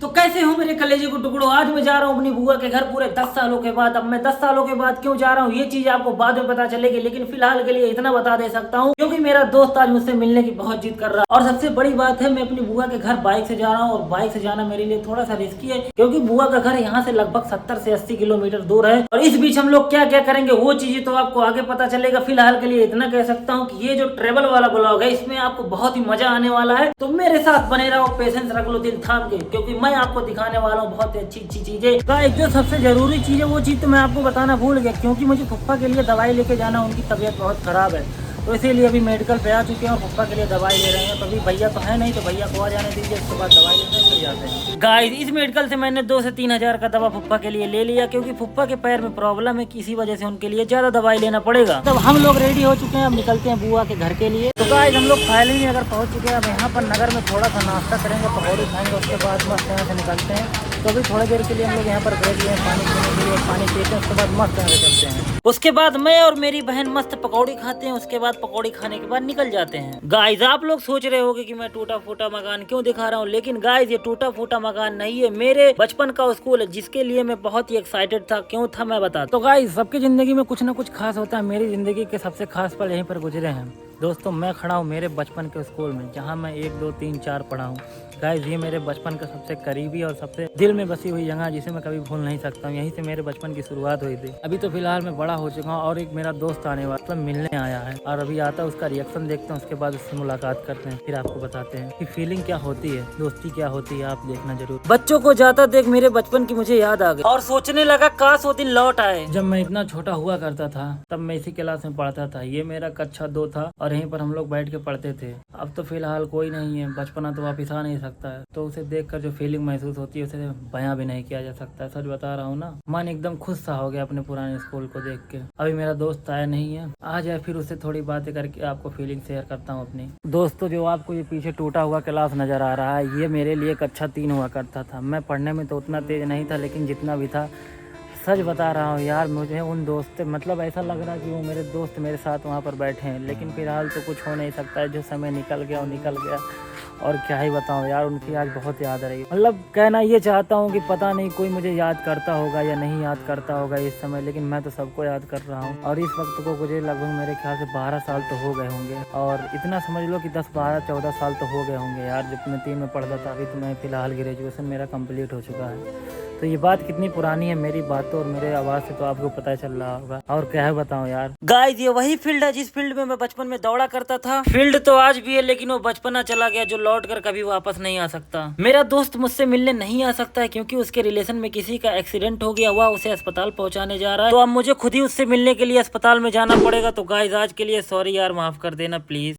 तो कैसे हो मेरे कलेजे को टुकड़ो। आज मैं जा रहा हूँ अपनी बुआ के घर पूरे 10 सालों के बाद। अब मैं 10 सालों के बाद क्यों जा रहा हूँ ये चीज आपको बाद में पता चलेगी, लेकिन फिलहाल के लिए इतना बता दे सकता हूँ क्योंकि मेरा दोस्त आज मुझसे मिलने की बहुत जिद कर रहा है। और सबसे बड़ी बात है, मैं अपनी बुआ के घर बाइक से जा रहा हूँ और बाइक से जाना मेरे लिए थोड़ा सा रिस्की है क्योंकि बुआ का घर यहाँ से लगभग 70 से 80 किलोमीटर दूर है। और इस बीच हम लोग क्या क्या करेंगे वो चीजें तो आपको आगे पता चलेगा। फिलहाल के लिए इतना कह सकता हूँ कि ये जो ट्रेवल वाला ब्लॉग है इसमें आपको बहुत ही मजा आने वाला है। तो मेरे साथ बने रहो, पेशेंस रख लो दिल थाम के, क्योंकि मैं आपको दिखाने वाला हूँ बहुत ही अच्छी अच्छी चीजें। एक जो सबसे जरूरी चीज है वो चीज तो मैं आपको बताना भूल गया, क्योंकि मुझे पप्पा के लिए दवाई लेके जाना, उनकी तबीयत बहुत खराब है। तो इसीलिए अभी मेडिकल पे आ चुके हैं और पप्पा के लिए दवाई ले रहे हैं। तो अभी भैया तो है नहीं, तो भैया को आ जाने दीजिए, उसके बाद दवाई लेते हैं फिर जाते हैं। गाइस, इस मेडिकल से मैंने 2 से 3 हजार का दवा पप्पा के लिए ले लिया क्योंकि पप्पा के पैर में प्रॉब्लम है, किसी वजह से उनके लिए ज्यादा दवाई लेना पड़ेगा। तब हम लोग रेडी हो चुके हैं, अब निकलते हैं बुआ के घर के लिए। तो गाइस, हम लोग फाइनली अगर पहुंच चुके हैं। अब यहाँ पर नगर में थोड़ा सा नाश्ता करेंगे, पकौड़े खाएंगे, उसके बाद मस्त यहाँ से निकलते हैं। तो अभी थोड़ी देर के लिए हम लोग यहाँ पर ब्रेक लिए पानी पीने के लिए, पानी पीते हैं, उसके बाद मस्त यहाँ से चलते हैं। उसके बाद मैं और मेरी बहन मस्त पकौड़ी खाते हैं, उसके बाद पकौड़ी खाने के बाद निकल जाते हैं। गाइस, आप लोग सोच रहे होंगे कि मैं टूटा फूटा मकान क्यों दिखा रहा हूँ, लेकिन गाइस ये टूटा फूटा मकान नहीं है, मेरे बचपन का स्कूल है जिसके लिए मैं बहुत ही एक्साइटेड था। क्यों था मैं बता। तो गाइस, सबकी जिंदगी में कुछ ना कुछ खास होता है। मेरी जिंदगी के सबसे खास पल यहीं पर गुजरे हैं। दोस्तों, मैं खड़ा हूँ मेरे बचपन के स्कूल में, जहाँ मैं 1, 2, 3, 4 पढ़ा हूँ। गाइस, ये मेरे बचपन का सबसे करीबी और सबसे दिल में बसी हुई जगह, जिसे मैं कभी भूल नहीं सकता हूँ। यहीं से मेरे बचपन की शुरुआत हुई थी। अभी तो फिलहाल मैं बड़ा हो चुका हूँ और एक मेरा दोस्त आने वाला, मतलब मिलने आया है, और अभी आता है, उसका रिएक्शन देखते हैं, उसके बाद उससे मुलाकात करते हैं, फिर आपको बताते हैं कि फीलिंग क्या होती है, दोस्ती क्या होती है। आप देखना जरूर। बच्चों को जाता देख मेरे बचपन की मुझे याद आ गई और सोचने लगा काश वो दिन लौट आए। जब मैं इतना छोटा हुआ करता था तब मैं इसी क्लास में पढ़ता था। ये मेरा कक्षा 2 था और यहीं पर हम लोग बैठ के पढ़ते थे। अब तो फिलहाल कोई नहीं है, बचपना तो वापिस आ नहीं सकता है। तो उसे देखकर जो फीलिंग महसूस होती है उसे बयां भी नहीं किया जा सकता है। सच बता रहा हूँ ना, मन एकदम खुश सा हो गया अपने पुराने स्कूल को देख के। अभी मेरा दोस्त आया नहीं है, आ जाए फिर उससे थोड़ी बातें करके आपको फीलिंग शेयर करता हूँ अपनी। दोस्तों, जो आपको ये पीछे टूटा हुआ क्लास नजर आ रहा है, ये मेरे लिए कक्षा 3 हुआ करता था। मैं पढ़ने में तो उतना तेज नहीं था, लेकिन जितना भी था, सच बता रहा हूँ यार, मुझे उन दोस्त, मतलब ऐसा लग रहा है कि वो मेरे दोस्त मेरे साथ वहाँ पर बैठे हैं। लेकिन फिलहाल तो कुछ हो नहीं सकता है, जो समय निकल गया वो निकल गया। और क्या ही बताऊँ यार, उनकी आज बहुत याद आ रही है। मतलब कहना ये चाहता हूँ कि पता नहीं कोई मुझे याद करता होगा या नहीं याद करता होगा इस समय, लेकिन मैं तो सबको याद कर रहा हूँ। और इस वक्त को मुझे लगभग मेरे ख्याल से 12 साल तो हो गए होंगे, और इतना समझ लो कि 10, 12, 14 साल तो हो गए होंगे यार। जब मैं 3 में पढ़ता था, अभी तो मैं फिलहाल ग्रेजुएशन मेरा कंप्लीट हो चुका है। तो ये बात कितनी पुरानी है मेरी बातों और मेरे आवाज से तो आपको पता चल रहा होगा। और क्या है बताऊं यार। गाइस, ये वही फील्ड है जिस फील्ड में मैं बचपन में दौड़ा करता था। फील्ड तो आज भी है, लेकिन वो बचपना चला गया जो लौट कर कभी वापस नहीं आ सकता। मेरा दोस्त मुझसे मिलने नहीं आ सकता है क्योंकि उसके रिलेशन में किसी का एक्सीडेंट हो गया हुआ, उसे अस्पताल पहुंचाने जा रहा है। तो अब मुझे खुद ही उससे मिलने के लिए अस्पताल में जाना पड़ेगा। तो गाइस, आज के लिए सॉरी यार, माफ कर देना प्लीज।